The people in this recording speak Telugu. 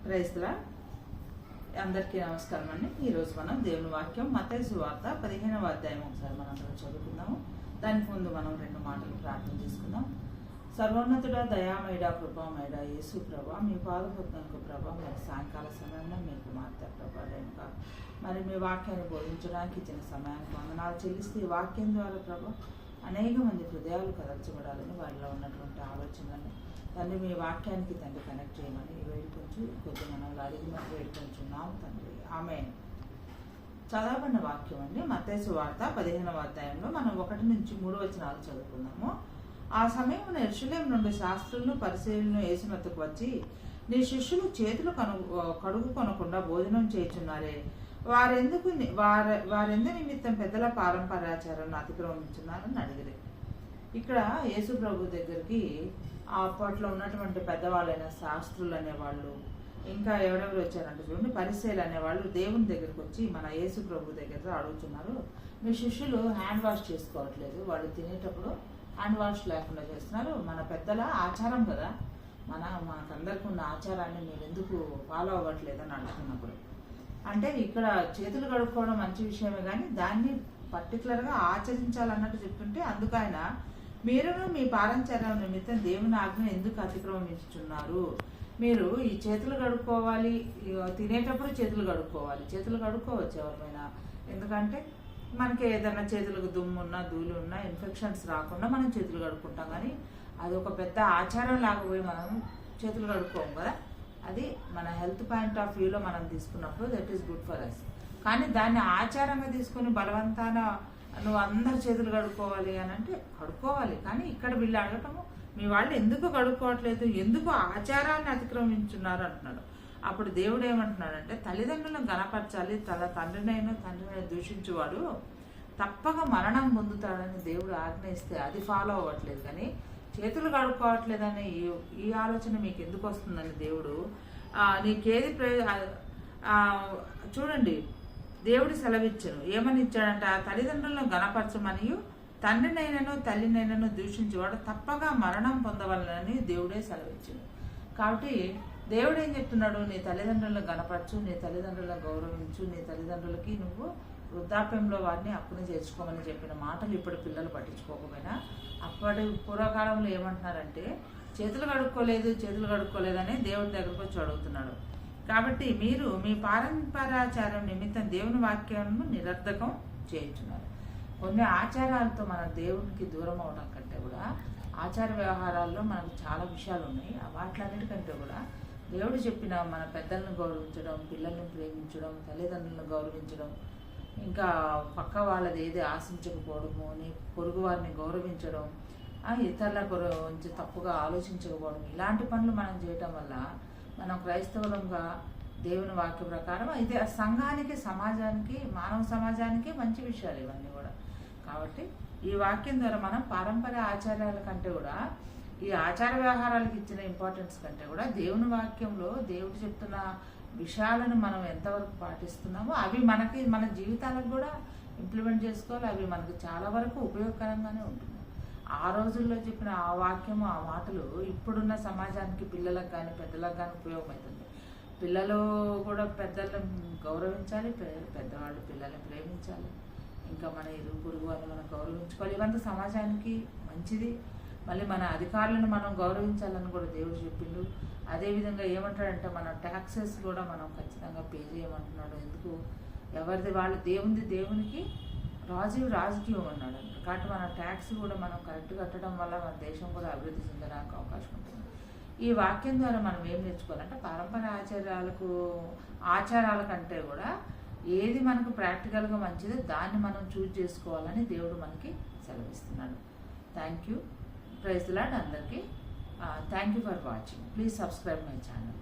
క్రైస్తవ అందరికీ నమస్కారం అండి. ఈరోజు మనం దేవుని వాక్యం మత్తయి సువార్త 15వ అధ్యాయం ఒకసారి మనం చదువుకుందాము. దానికి ముందు మనం 2 మాటలు ప్రార్థన చేసుకుందాం. సర్వోన్నతుడా, దయామయుడా, కృపామయుడా యేసు ప్రభా, మీ పాదపద్మకు ప్రభా, మరి సాయంకాల సమయంలో మీకు మార్తా ప్రభా రేణుక మరి మీ వాక్యాన్ని బోధించడానికి ఇచ్చిన సమయానికి వందనాలు చెల్లిస్తే ఈ వాక్యం ద్వారా ప్రభా అనేక మంది హృదయాలు కదల్చబడాలని వారిలో ఉన్నటువంటి ఆలోచనలను తండ్రి మీ వాక్యానికి తండ్రి కనెక్ట్ చేయమని వేడుకొంచు కొద్ది మనం అడిగినట్టు వేడుకొంచున్నాము తండ్రి. ఆమేన్. చదవబడిన వాక్యం అండి మత్తయి సువార్త 15వ అధ్యాయంలో మనం 1 నుంచి 3 వచనాలు చదువుకుందాము. ఆ సమయంలో యెరూషలేము నుండి శాస్త్రులను పరిసయ్యులను యేసు వద్దకు వచ్చి, నీ శిష్యులు చేతులు కడుగుకొనకుండా భోజనం చేయుచున్నారే, వారెందు నిమిత్తం పెద్దల పారంపర్యాచారాన్ని అతిక్రమించున్నారని అడిగిరి. ఇక్కడ యేసు ప్రభు దగ్గరికి అప్పట్లో ఉన్నటువంటి పెద్దవాళ్ళైన శాస్త్రులు అనేవాళ్ళు, ఇంకా ఎవరెవరు వచ్చారంటే చూడండి, పరిసయ్యులు అనేవాళ్ళు దేవుని దగ్గరికి వచ్చి మన యేసు ప్రభు దగ్గర అడుగుతున్నారు, మీ శిష్యులు హ్యాండ్ వాష్ చేసుకోవట్లేదు, వాళ్ళు తినేటప్పుడు హ్యాండ్ వాష్ లేకుండా చేస్తున్నారు, మన పెద్దల ఆచారం కదా, మనకందరికి ఉన్న ఆచారాన్ని మీరు ఎందుకు ఫాలో అవ్వట్లేదని అడుగుతున్నప్పుడు, అంటే ఇక్కడ చేతులు కడుక్కోవడం మంచి విషయమే కానీ దాన్ని పర్టికులర్గా ఆచరించాలన్నట్టు చెప్తుంటే అందుకు ఆయన, మీరును మీ పారంపర్యం నిమిత్తం దేవుని ఆజ్ఞ ఎందుకు అతిక్రమించుచున్నారు, మీరు ఈ చేతులు కడుక్కోవాలి, తినేటప్పుడు చేతులు కడుక్కోవచ్చు ఎవరైనా, ఎందుకంటే మనకి ఏదైనా చేతులకు దుమ్ము ఉన్నా ధూళి ఉన్నా ఇన్ఫెక్షన్స్ రాకుండా మనం చేతులు కడుక్కుంటాం, కానీ అది ఒక పెద్ద ఆచారం లాకపోయి మనం చేతులు కడుక్కోము కదా, అది మన హెల్త్ పాయింట్ ఆఫ్ వ్యూలో మనం తీసుకున్నప్పుడు that is good for us. కానీ దాన్ని ఆచారంగా తీసుకుని బలవంతాన నువ్వు అందరు చేతులు కడుక్కోవాలి అని అంటే కడుక్కోవాలి, కానీ ఇక్కడ వీళ్ళు అడగటము మీ వాళ్ళు ఎందుకు కడుక్కోవట్లేదు, ఎందుకు ఆచారాన్ని అతిక్రమించున్నారు అంటున్నాడు. అప్పుడు దేవుడు ఏమంటున్నాడంటే, తల్లిదండ్రులను గణపరచాలి, తండ్రినైనా దూషించువాడు తప్పక మరణం పొందుతాడని దేవుడు ఆజ్ఞయిస్తే అది ఫాలో అవ్వట్లేదు, కానీ చేతులు కడుక్కోవట్లేదని ఈ ఆలోచన మీకు ఎందుకు వస్తుందని దేవుడు నీకేది చూడండి, దేవుడు సెలవిచ్చను, ఏమని ఇచ్చాడంట, తల్లిదండ్రులను గణపరచమని తండ్రినైనను తల్లినైనను దూషించేవాడు తప్పక మరణం పొందవలనని దేవుడే సెలవిచ్చాడు. కాబట్టి దేవుడు ఏం చెప్తున్నాడు, నీ తల్లిదండ్రులను గణపరచు, నీ తల్లిదండ్రులను గౌరవించు, నీ తల్లిదండ్రులకి నువ్వు వృద్ధాప్యంలో వారిని అప్పుని చేర్చుకోమని చెప్పిన మాటలు ఇప్పుడు పిల్లలు పట్టించుకోకపోయినా అప్పటి పూర్వకాలంలో ఏమంటున్నారంటే చేతులు కడుక్కోలేదని దేవుడి దగ్గరకు వచ్చి అడుగుతున్నాడు. కాబట్టి మీరు మీ పారంపరాచారం నిమిత్తం దేవుని వాక్యాలను నిరర్ధకం చేయించున్నారు. కొన్ని ఆచారాలతో మన దేవునికి దూరం అవడం కంటే కూడా ఆచార వ్యవహారాల్లో మనకు చాలా విషయాలు ఉన్నాయి. వాటిలన్నిటికంటే కూడా దేవుడు చెప్పిన మన పెద్దలను గౌరవించడం, పిల్లల్ని ప్రేమించడం, తల్లిదండ్రులను గౌరవించడం, ఇంకా పక్క వాళ్ళది ఏది ఆశించకపోవడము, నీ పొరుగు వారిని గౌరవించడం, ఇతరుల గురించి తప్పుగా ఆలోచించకపోవడం, ఇలాంటి పనులు మనం చేయటం వల్ల మనం క్రైస్తవులంగా దేవుని వాక్య ప్రకారం ఇది సంఘానికి, సమాజానికి, మానవ సమాజానికి మంచి విషయాలు ఇవన్నీ కూడా. కాబట్టి ఈ వాక్యం ద్వారా మనం పారంపర్య ఆచారాల కంటే కూడా ఈ ఆచార వ్యవహారాలకు ఇచ్చిన ఇంపార్టెన్స్ కంటే కూడా దేవుని వాక్యంలో దేవుడు చెప్తున్న విషయాలను మనం ఎంతవరకు పాటిస్తున్నామో అవి మనకి మన జీవితాలకు కూడా ఇంప్లిమెంట్ చేసుకోవాలి. అవి మనకు చాలా వరకు ఉపయోగకరంగానే ఉంటుంది. ఆ రోజుల్లో చెప్పిన ఆ వాక్యము, ఆ మాటలు ఇప్పుడున్న సమాజానికి, పిల్లలకు కానీ పెద్దలకు కానీ ఉపయోగమవుతుంది. పిల్లలు కూడా పెద్దలను గౌరవించాలి, పెద్దవాళ్ళు పిల్లల్ని ప్రేమించాలి, ఇంకా మన ఇరుగు పొరుగు వాళ్ళని మనం గౌరవించుకోవాలి. ఇవంతా సమాజానికి మంచిది. మళ్ళీ మన అధికారులను మనం గౌరవించాలని కూడా దేవుడు చెప్పిండు. అదేవిధంగా ఏమంటాడంటే మన ట్యాక్సెస్ కూడా మనం ఖచ్చితంగా పే చేయమంటున్నాడు. ఎందుకు, ఎవరిది వాళ్ళు, దేవునికి రాజుకి అన్నాడు. కాబట్టి మన ట్యాక్స్ కూడా మనం కరెక్ట్ కట్టడం వల్ల మన దేశం కూడా అభివృద్ధి చెందడానికి అవకాశం ఉంటుంది. ఈ వాక్యం ద్వారా మనం ఏం నేర్చుకోవాలంటే పారంపర్య ఆచారాల కంటే కూడా ఏది మనకు ప్రాక్టికల్గా మంచిదో దాన్ని మనం చూజ్ చేసుకోవాలని దేవుడు మనకి సెలవిస్తున్నాడు. Thank you. Praise the Lord అందరికీ. Thank you for watching. Please subscribe my channel.